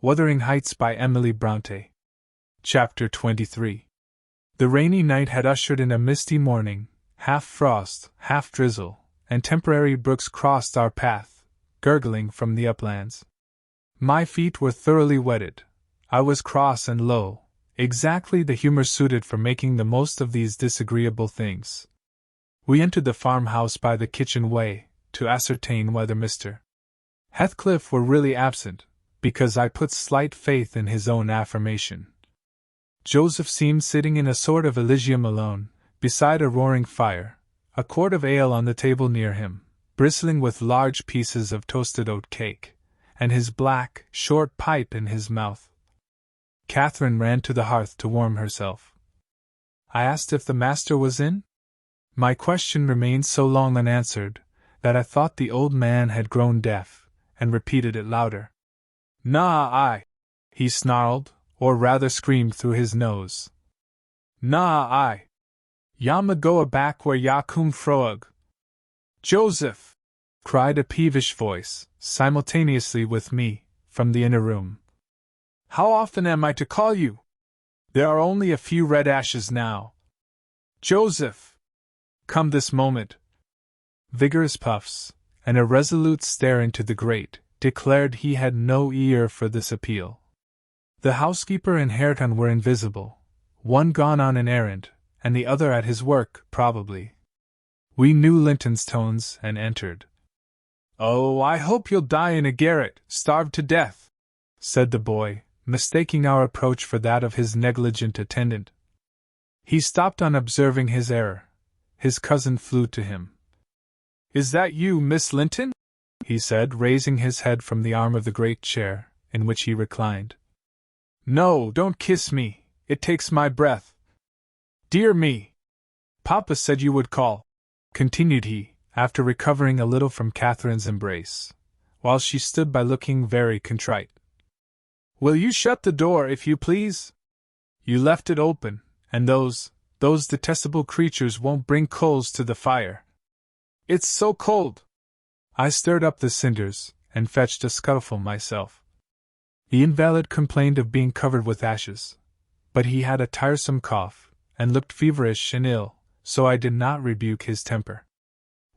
Wuthering Heights by Emily Brontë. Chapter 23. The rainy night had ushered in a misty morning, half frost, half drizzle, and temporary brooks crossed our path, gurgling from the uplands. My feet were thoroughly wetted. I was cross and low, exactly the humor suited for making the most of these disagreeable things. We entered the farmhouse by the kitchen way, to ascertain whether Mr. Heathcliff were really absent, because I put slight faith in his own affirmation. Joseph seemed sitting in a sort of Elysium alone, beside a roaring fire, a quart of ale on the table near him, bristling with large pieces of toasted oat cake, and his black, short pipe in his mouth. Catherine ran to the hearth to warm herself. I asked if the master was in? My question remained so long unanswered, that I thought the old man had grown deaf, and repeated it louder. "Na, he snarled, or rather screamed through his nose. "Na, Yama goa back where ya come froag." "Joseph!" cried a peevish voice, simultaneously with me, from the inner room. "How often am I to call you? There are only a few red ashes now. Joseph! Come this moment." Vigorous puffs, and a resolute stare into the grate, declared he had no ear for this appeal. The housekeeper and Hareton were invisible, one gone on an errand, and the other at his work, probably. We knew Linton's tones and entered. "Oh, I hope you'll die in a garret, starved to death," said the boy, mistaking our approach for that of his negligent attendant. He stopped on observing his error. His cousin flew to him. "Is that you, Miss Linton?" he said, raising his head from the arm of the great chair, in which he reclined. "No, don't kiss me, it takes my breath. Dear me! Papa said you would call," continued he, after recovering a little from Catherine's embrace, while she stood by looking very contrite. "Will you shut the door, if you please? You left it open, and those detestable creatures won't bring coals to the fire. It's so cold." I stirred up the cinders, and fetched a scuttleful myself. The invalid complained of being covered with ashes, but he had a tiresome cough, and looked feverish and ill, so I did not rebuke his temper.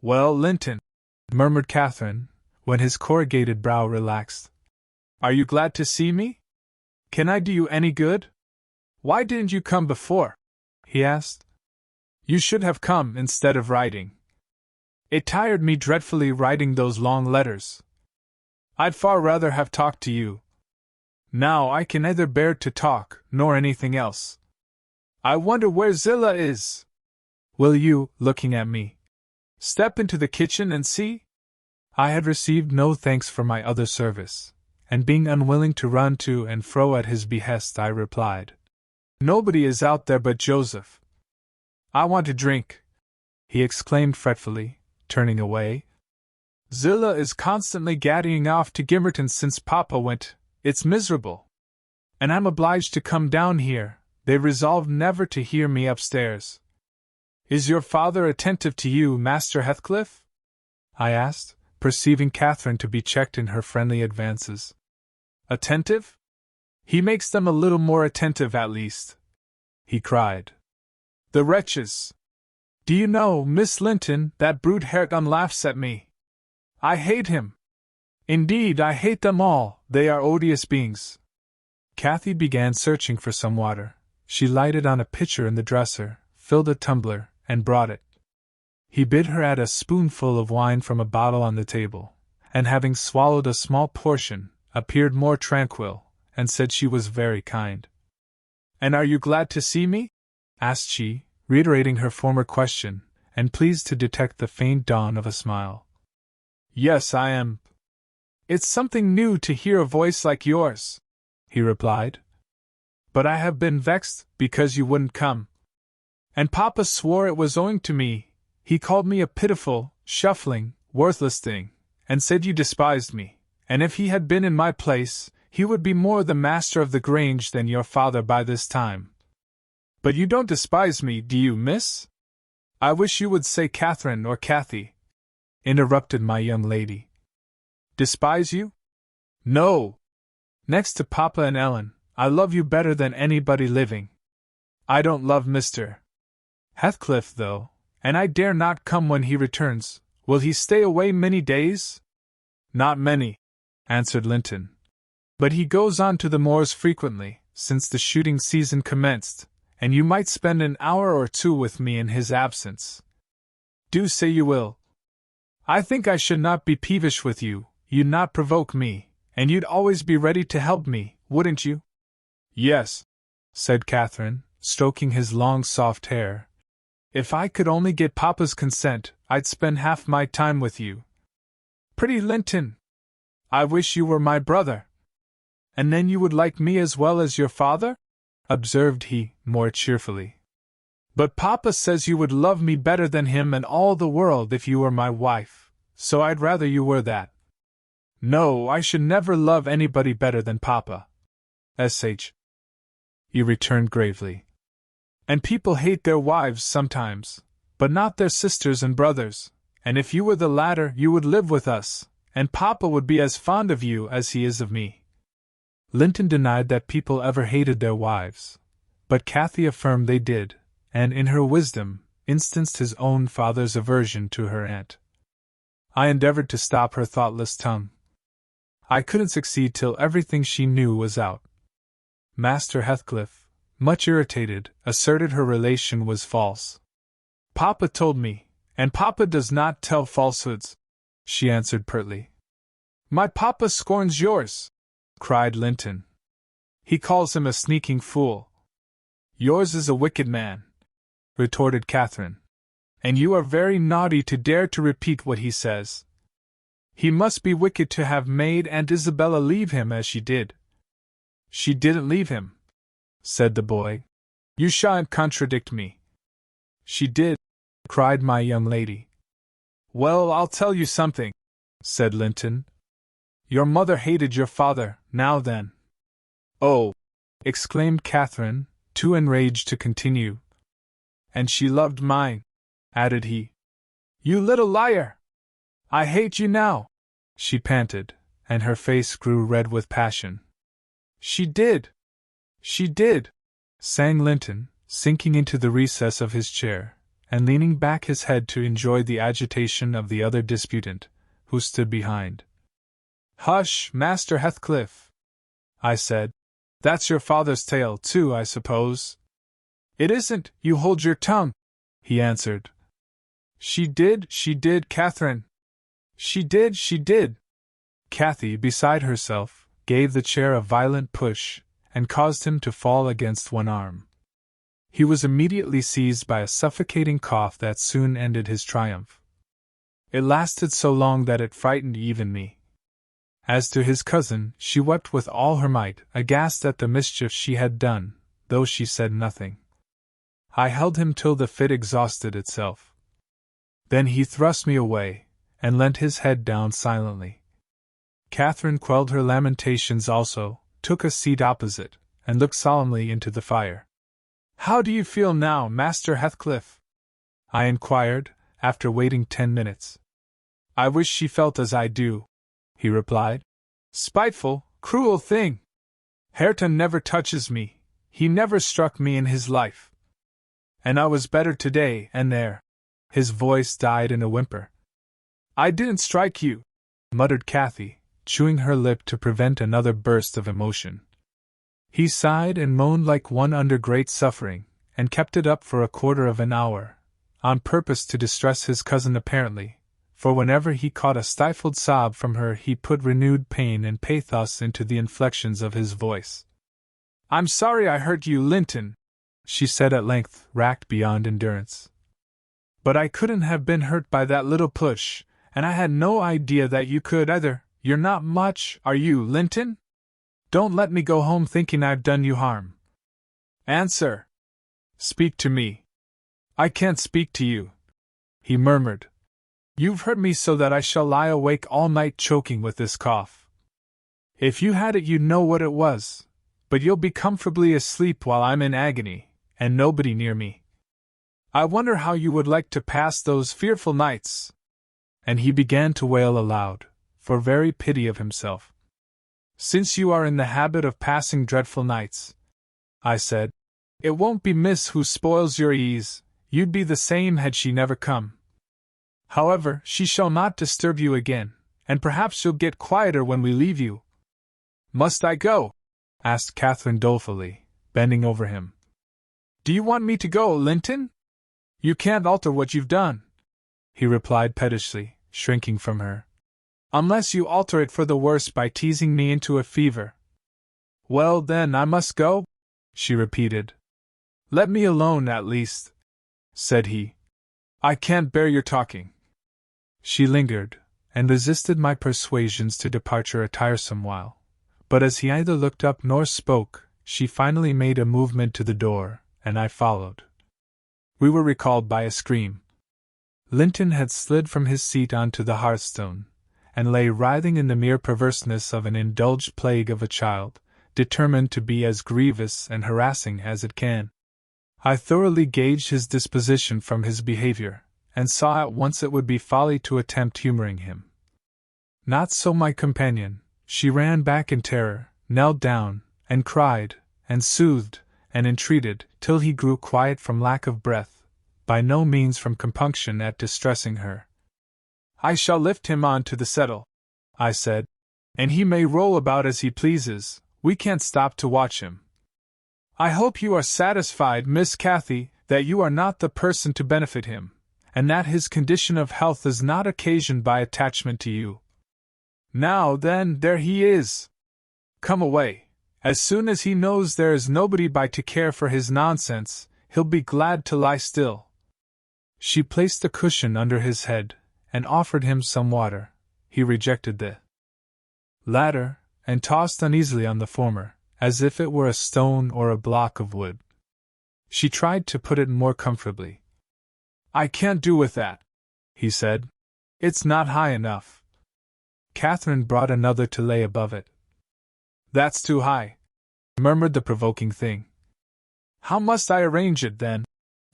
"Well, Linton," murmured Catherine, when his corrugated brow relaxed, "are you glad to see me? Can I do you any good? Why didn't you come before?" he asked. "You should have come instead of writing. It tired me dreadfully writing those long letters. I'd far rather have talked to you. Now I can neither bear to talk, nor anything else. I wonder where Zillah is. Will you," looking at me, "step into the kitchen and see?" I had received no thanks for my other service, and being unwilling to run to and fro at his behest, I replied, "Nobody is out there but Joseph." "I want a drink," he exclaimed fretfully, turning away. "Zillah is constantly gaddying off to Gimmerton since Papa went. It's miserable. And I'm obliged to come down here. They resolved never to hear me upstairs." "Is your father attentive to you, Master Heathcliff?" I asked, perceiving Catherine to be checked in her friendly advances. "Attentive? He makes them a little more attentive at least," he cried. "The wretches! Do you know, Miss Linton, that brute Hareton laughs at me. I hate him. Indeed, I hate them all, they are odious beings." Cathy began searching for some water. She lighted on a pitcher in the dresser, filled a tumbler, and brought it. He bid her add a spoonful of wine from a bottle on the table, and having swallowed a small portion, appeared more tranquil, and said she was very kind. "And are you glad to see me?" asked she, reiterating her former question, and pleased to detect the faint dawn of a smile. "Yes, I am. It's something new to hear a voice like yours," he replied. "But I have been vexed because you wouldn't come. And Papa swore it was owing to me. He called me a pitiful, shuffling, worthless thing, and said you despised me, and if he had been in my place, he would be more the master of the Grange than your father by this time. But you don't despise me, do you, miss?" "I wish you would say Catherine or Cathy," interrupted my young lady. "Despise you? No, Next to Papa and Ellen, I love you better than anybody living. I don't love Mr. Heathcliff, though, and I dare not come when he returns. Will he stay away many days? Not many, answered Linton. But he goes on to the moors frequently, since the shooting season commenced, and you might spend an hour or two with me in his absence. Do say you will. I think I should not be peevish with you, you'd not provoke me, and you'd always be ready to help me, wouldn't you? Yes, said Catherine, stroking his long soft hair. If I could only get Papa's consent, I'd spend half my time with you. Pretty Linton! I wish you were my brother. And then you would like me as well as your father? Observed he, more cheerfully. But Papa says you would love me better than him and all the world if you were my wife, so I'd rather you were that. No, I should never love anybody better than Papa. S.H. He returned gravely. And people hate their wives sometimes, but not their sisters and brothers, and if you were the latter you would live with us, and Papa would be as fond of you as he is of me. Linton denied that people ever hated their wives, but Cathy affirmed they did, and in her wisdom, instanced his own father's aversion to her aunt. I endeavored to stop her thoughtless tongue. I couldn't succeed till everything she knew was out. Master Heathcliff, much irritated, asserted her relation was false. Papa told me, and Papa does not tell falsehoods, she answered pertly. My Papa scorns yours, cried Linton. He calls him a sneaking fool. Yours is a wicked man, retorted Catherine, and you are very naughty to dare to repeat what he says. He must be wicked to have made Aunt Isabella leave him as she did. She didn't leave him, said the boy. You shan't contradict me. She did, cried my young lady. Well, I'll tell you something, said Linton. Your mother hated your father, now then. Oh, exclaimed Catherine, too enraged to continue. And she loved mine, added he. You little liar! I hate you now, she panted, and her face grew red with passion. She did! She did! Sang Linton, sinking into the recess of his chair, and leaning back his head to enjoy the agitation of the other disputant, who stood behind. Hush, Master Heathcliff, I said. That's your father's tale, too, I suppose. It isn't, you hold your tongue, he answered. She did, Catherine. She did. Cathy, beside herself, gave the chair a violent push, and caused him to fall against one arm. He was immediately seized by a suffocating cough that soon ended his triumph. It lasted so long that it frightened even me. As to his cousin, she wept with all her might, aghast at the mischief she had done, though she said nothing. I held him till the fit exhausted itself. Then he thrust me away, and leant his head down silently. Catherine quelled her lamentations also, took a seat opposite, and looked solemnly into the fire. How do you feel now, Master Heathcliff? I inquired, after waiting 10 minutes. I wish she felt as I do, he replied. Spiteful, cruel thing! Hareton never touches me, he never struck me in his life. And I was better today, and there. His voice died in a whimper. I didn't strike you, muttered Cathy, chewing her lip to prevent another burst of emotion. He sighed and moaned like one under great suffering, and kept it up for a quarter of an hour, on purpose to distress his cousin apparently, for whenever he caught a stifled sob from her he put renewed pain and pathos into the inflections of his voice. I'm sorry I hurt you, Linton, she said at length, racked beyond endurance. But I couldn't have been hurt by that little push, and I had no idea that you could either. You're not much, are you, Linton? Don't let me go home thinking I've done you harm. Answer. Speak to me. I can't speak to you, he murmured. You've hurt me so that I shall lie awake all night choking with this cough. If you had it you'd know what it was, but you'll be comfortably asleep while I'm in agony, and nobody near me. I wonder how you would like to pass those fearful nights. And he began to wail aloud, for very pity of himself. since you are in the habit of passing dreadful nights," I said. "It won't be Miss who spoils your ease, you'd be the same had she never come. However, she shall not disturb you again, and perhaps you'll get quieter when we leave you." "Must I go?" asked Catherine dolefully, bending over him. "Do you want me to go, Linton?" "You can't alter what you've done," he replied pettishly, shrinking from her. "Unless you alter it for the worse by teasing me into a fever." "Well, then, I must go," she repeated. "Let me alone, at least," said he. "I can't bear your talking." She lingered, and resisted my persuasions to departure a tiresome while. But as he neither looked up nor spoke, she finally made a movement to the door, and I followed. We were recalled by a scream. Linton had slid from his seat onto the hearthstone, and lay writhing in the mere perverseness of an indulged plague of a child, determined to be as grievous and harassing as it can. I thoroughly gauged his disposition from his behavior, and saw at once it would be folly to attempt humoring him. Not so my companion. She ran back in terror, knelt down, and cried, and soothed, and entreated, till he grew quiet from lack of breath, by no means from compunction at distressing her. "I shall lift him on to the settle," I said, "and he may roll about as he pleases, we can't stop to watch him. I hope you are satisfied, Miss Cathy, that you are not the person to benefit him, and that his condition of health is not occasioned by attachment to you. Now then, there he is. Come away. As soon as he knows there is nobody by to care for his nonsense, he'll be glad to lie still." She placed a cushion under his head, and offered him some water. He rejected the latter, and tossed uneasily on the former, as if it were a stone or a block of wood. She tried to put it more comfortably. "I can't do with that," he said. "It's not high enough." Catherine brought another to lay above it. "That's too high," murmured the provoking thing. "How must I arrange it, then?"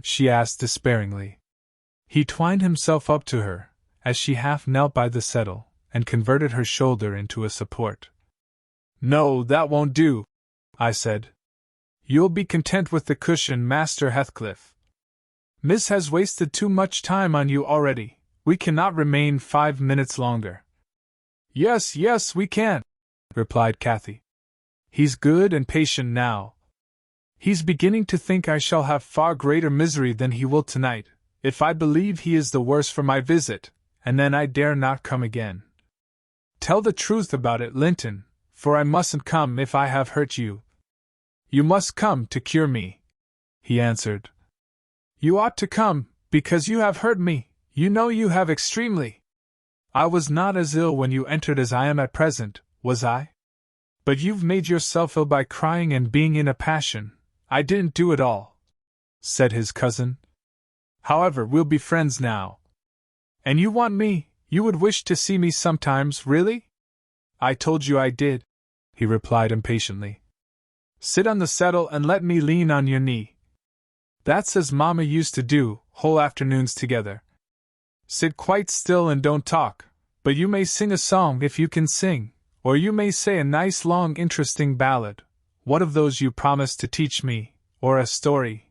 she asked despairingly. He twined himself up to her, as she half knelt by the settle, and converted her shoulder into a support. "No, that won't do," I said. "You'll be content with the cushion, Master Heathcliff. Miss has wasted too much time on you already. We cannot remain 5 minutes longer." Yes, we can," replied Cathy. "He's good and patient now. He's beginning to think I shall have far greater misery than he will tonight, if I believe he is the worse for my visit, and then I dare not come again. Tell the truth about it, Linton, for I mustn't come if I have hurt you." "You must come to cure me," he answered. "You ought to come, because you have hurt me, you know you have extremely. I was not as ill when you entered as I am at present, was I? But you've made yourself ill by crying and being in a passion. I didn't do it all," said his cousin. "However, we'll be friends now. And you want me, you would wish to see me sometimes, really?" "I told you I did," he replied impatiently. "Sit on the settle and let me lean on your knee. That's as Mamma used to do, whole afternoons together. Sit quite still and don't talk, but you may sing a song if you can sing, or you may say a nice long interesting ballad, what of those you promised to teach me, or a story."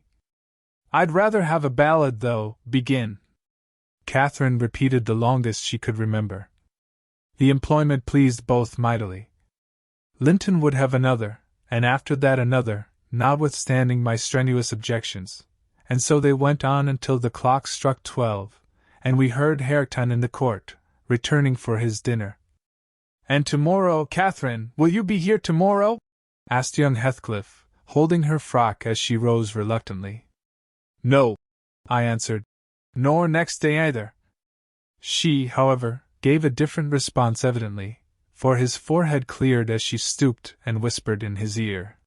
"I'd rather have a ballad, though. Begin." Catherine repeated the longest she could remember. The employment pleased both mightily. Linton would have another, and after that another, notwithstanding my strenuous objections, and so they went on until the clock struck 12, and we heard Hareton in the court, returning for his dinner. "And tomorrow, Catherine, will you be here tomorrow?" asked young Heathcliff, holding her frock as she rose reluctantly. "No," I answered, "nor next day either." She, however, gave a different response evidently, for his forehead cleared as she stooped and whispered in his ear.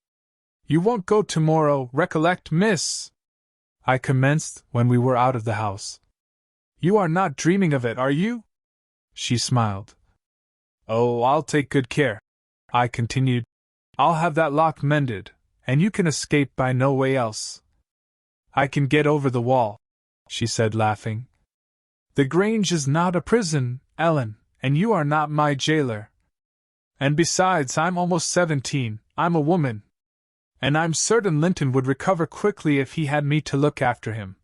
"You won't go tomorrow, recollect, miss," I commenced when we were out of the house. "You are not dreaming of it, are you?" She smiled. "Oh, I'll take good care," I continued. "I'll have that lock mended, and you can escape by no way else." "I can get over the wall," she said, laughing. "The Grange is not a prison, Ellen, and you are not my jailer." And besides, I'm almost 17, I'm a woman. And I'm certain Linton would recover quickly if he had me to look after him.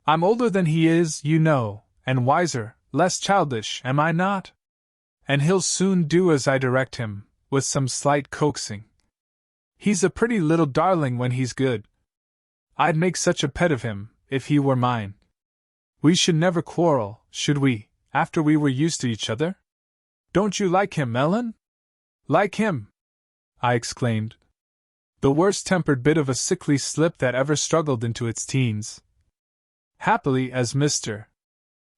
I'm older than he is, you know, and wiser, less childish, am I not? And he'll soon do as I direct him, with some slight coaxing. He's a pretty little darling when he's good. I'd make such a pet of him, if he were mine. We should never quarrel, should we, after we were used to each other? Don't you like him, Ellen? Like him? I exclaimed. The worst-tempered bit of a sickly slip that ever struggled into its teens. Happily, as Mr.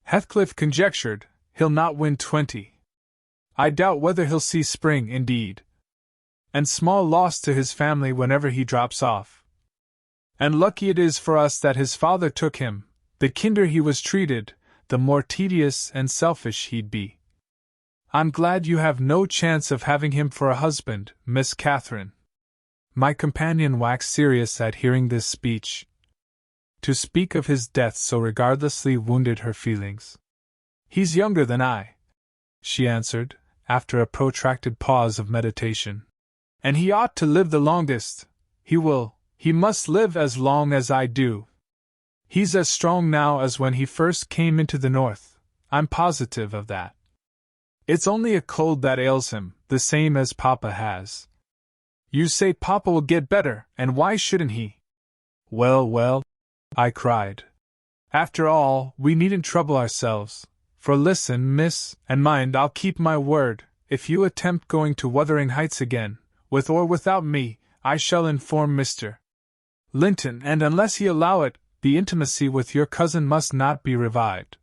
Heathcliff conjectured, he'll not win 20. I doubt whether he'll see spring, indeed. And small loss to his family whenever he drops off. And lucky it is for us that his father took him. The kinder he was treated, the more tedious and selfish he'd be. I'm glad you have no chance of having him for a husband, Miss Catherine. My companion waxed serious at hearing this speech. To speak of his death so regardlessly wounded her feelings. He's younger than I, she answered, after a protracted pause of meditation. And he ought to live the longest. He must live as long as I do. He's as strong now as when he first came into the north, I'm positive of that. It's only a cold that ails him, the same as Papa has. You say Papa will get better, and why shouldn't he? Well, I cried. After all, we needn't trouble ourselves, for listen, miss, and mind, I'll keep my word, if you attempt going to Wuthering Heights again, with or without me, I shall inform Mr. Linton, and unless he allow it, the intimacy with your cousin must not be revived.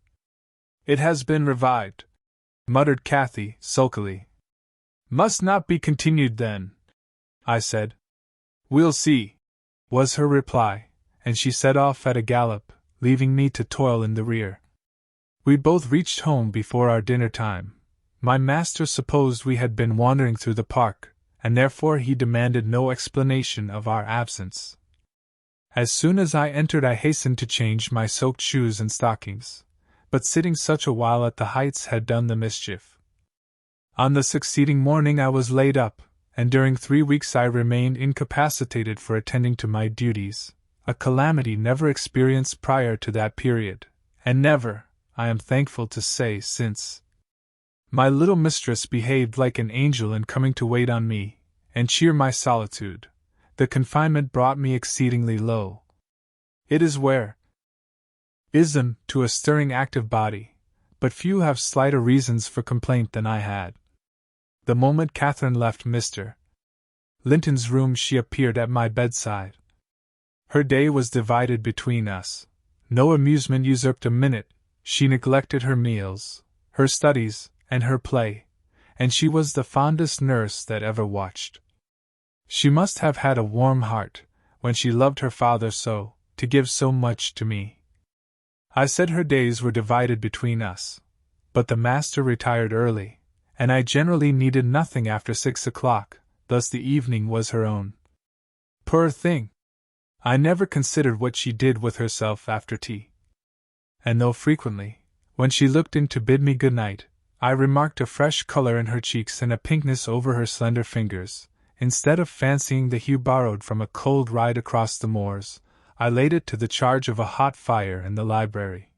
It has been revived, muttered Cathy, sulkily. Must not be continued, then, I said. We'll see, was her reply, and she set off at a gallop, leaving me to toil in the rear. We both reached home before our dinner time. My master supposed we had been wandering through the park, and therefore he demanded no explanation of our absence. As soon as I entered, I hastened to change my soaked shoes and stockings, but sitting such a while at the Heights had done the mischief. On the succeeding morning I was laid up, and during 3 weeks I remained incapacitated for attending to my duties, a calamity never experienced prior to that period, and never, I am thankful to say, since. My little mistress behaved like an angel in coming to wait on me, and cheer my solitude. The confinement brought me exceedingly low. It is ism to a stirring active body, but few have slighter reasons for complaint than I had. The moment Catherine left Mr. Linton's room she appeared at my bedside. Her day was divided between us. No amusement usurped a minute. She neglected her meals, her studies, and her play, and she was the fondest nurse that ever watched. She must have had a warm heart, when she loved her father so, to give so much to me. I said her days were divided between us, but the master retired early, and I generally needed nothing after 6 o'clock, thus the evening was her own. Poor thing! I never considered what she did with herself after tea. And though frequently, when she looked in to bid me good night, I remarked a fresh color in her cheeks and a pinkness over her slender fingers, instead of fancying the hue borrowed from a cold ride across the moors, I laid it to the charge of a hot fire in the library.